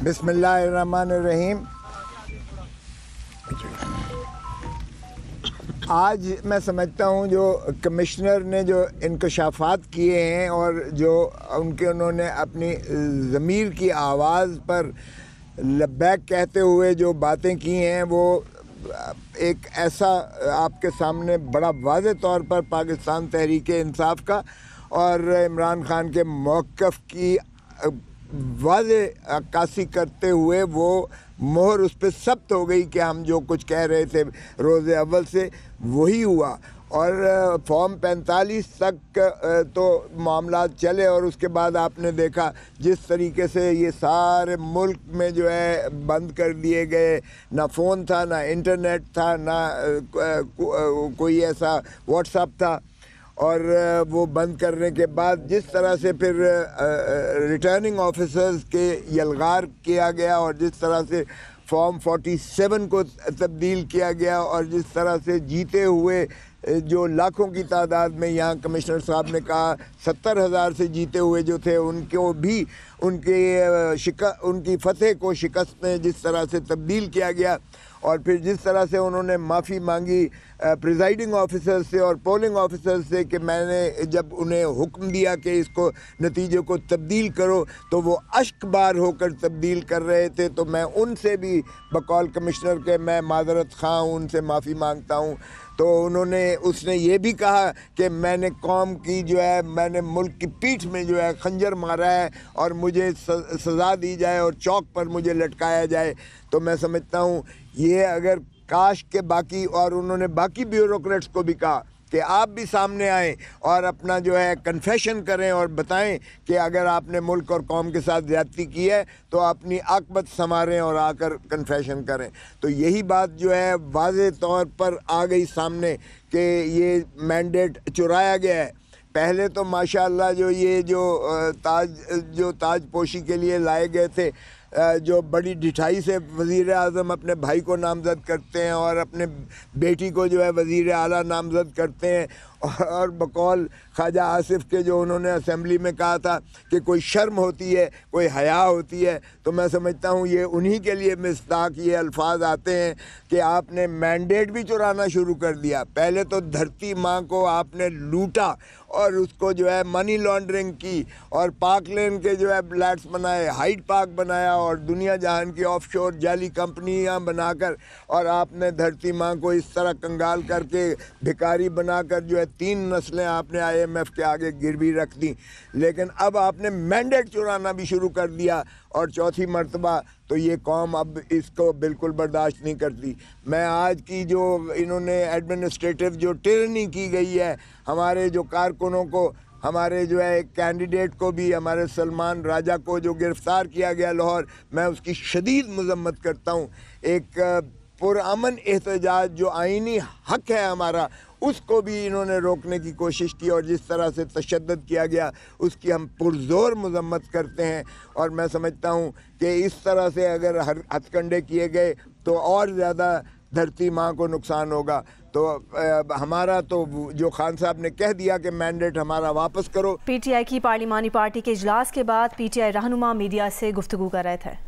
बिस्मिल्लाहिर्रहमानिर्रहीम। आज मैं समझता हूँ जो कमिश्नर ने जो इंकशाफात किए हैं और जो उन्होंने अपनी ज़मीर की आवाज़ पर लब्बैक कहते हुए जो बातें की हैं, वो एक ऐसा आपके सामने बड़ा वाज़े तौर पर पाकिस्तान तहरीक इंसाफ का और इमरान खान के मौक़िफ़ की वाज़े अक्कासी करते हुए वो मोहर उस पर सब्त हो गई कि हम जो कुछ कह रहे थे रोज़े अव्वल से वही हुआ। और फॉर्म 45 तक तो मामला चले और उसके बाद आपने देखा जिस तरीके से ये सारे मुल्क में जो है बंद कर दिए गए, ना फ़ोन था, ना इंटरनेट था, ना कोई ऐसा व्हाट्सएप था। और वो बंद करने के बाद जिस तरह से फिर रिटर्निंग ऑफिसर्स के यलगार किया गया और जिस तरह से फॉर्म 47 को तब्दील किया गया और जिस तरह से जीते हुए जो लाखों की तादाद में, यहाँ कमिश्नर साहब ने कहा 70,000 से जीते हुए जो थे, उनको भी उनकी फतह को शिकस्त में जिस तरह से तब्दील किया गया और फिर जिस तरह से उन्होंने माफ़ी मांगी प्रिजाइडिंग ऑफिसर से और पोलिंग ऑफिसर से कि मैंने जब उन्हें हुक्म दिया कि इसको नतीजे को तब्दील करो तो वो अश्क बार होकर तब्दील कर रहे थे, तो मैं उनसे भी बकौल कमिश्नर के मैं माजरत ख़्वाह हूँ, उनसे माफ़ी मांगता हूँ। तो उसने ये भी कहा कि मैंने कौम की जो है, मैंने मुल्क की पीठ में जो है खंजर मारा है और मुझे सज़ा दी जाए और चौक पर मुझे लटकाया जाए। तो मैं समझता हूँ ये अगर काश के बाकी, और उन्होंने बाकी ब्यूरोक्रेट्स को भी कहा कि आप भी सामने आएँ और अपना जो है कन्फेशन करें और बताएं कि अगर आपने मुल्क और कौम के साथ ज़्यादती की है तो अपनी आकबत संवारें और आकर कन्फेशन करें। तो यही बात जो है वाज़े तौर पर आ गई सामने कि ये मैंडेट चुराया गया है। पहले तो माशाअल्लाह जो ताज पोशी के लिए लाए गए थे, जो बड़ी ढिठाई से वज़ीर आज़म अपने भाई को नामज़द करते हैं और अपने बेटी को जो है वज़ीर आला नामज़द करते हैं, और बकौल ख्वाजा आसिफ के जो उन्होंने असेंबली में कहा था कि कोई शर्म होती है, कोई हया होती है, तो मैं समझता हूँ ये उन्हीं के लिए मिस्ताक ये अल्फाज आते हैं कि आपने मैंडेट भी चुराना शुरू कर दिया। पहले तो धरती माँ को आपने लूटा और उसको जो है मनी लॉन्ड्रिंग की और पाक लेन के जो है फ्लैट्स बनाए, हाइड पार्क बनाया और दुनिया जहान की ऑफशोर जाली कंपनियां बनाकर, और आपने धरती माँ को इस तरह कंगाल करके भिखारी बनाकर जो है 3 नस्लें आपने IMF के आगे गिरवी रख दी। लेकिन अब आपने मैंडेट चुराना भी शुरू कर दिया और चौथी मर्तबा, तो ये कौम अब इसको बिल्कुल बर्दाश्त नहीं करती। मैं आज की जो इन्होंने एडमिनिस्ट्रेटिव जो टिरनी की गई है, हमारे जो कारकुनों को, हमारे जो है कैंडिडेट को भी, हमारे सलमान राजा को जो गिरफ़्तार किया गया लाहौर, मैं उसकी शदीद मज़म्मत करता हूँ। एक पुरअमन एहतजाज जो आइनी हक़ है हमारा, उसको भी इन्होंने रोकने की कोशिश की और जिस तरह से तशद्दुद किया गया उसकी हम पुरज़ोर मज़म्मत करते हैं। और मैं समझता हूँ कि इस तरह से अगर हथकंडे किए गए तो और ज़्यादा धरती माँ को नुकसान होगा। तो हमारा तो जो खान साहब ने कह दिया कि मैंडेट हमारा वापस करो। PTI की पार्लिमानी पार्टी के इजलास के बाद PTI रहनुमा मीडिया से गुफ्तगू कर रहे थे।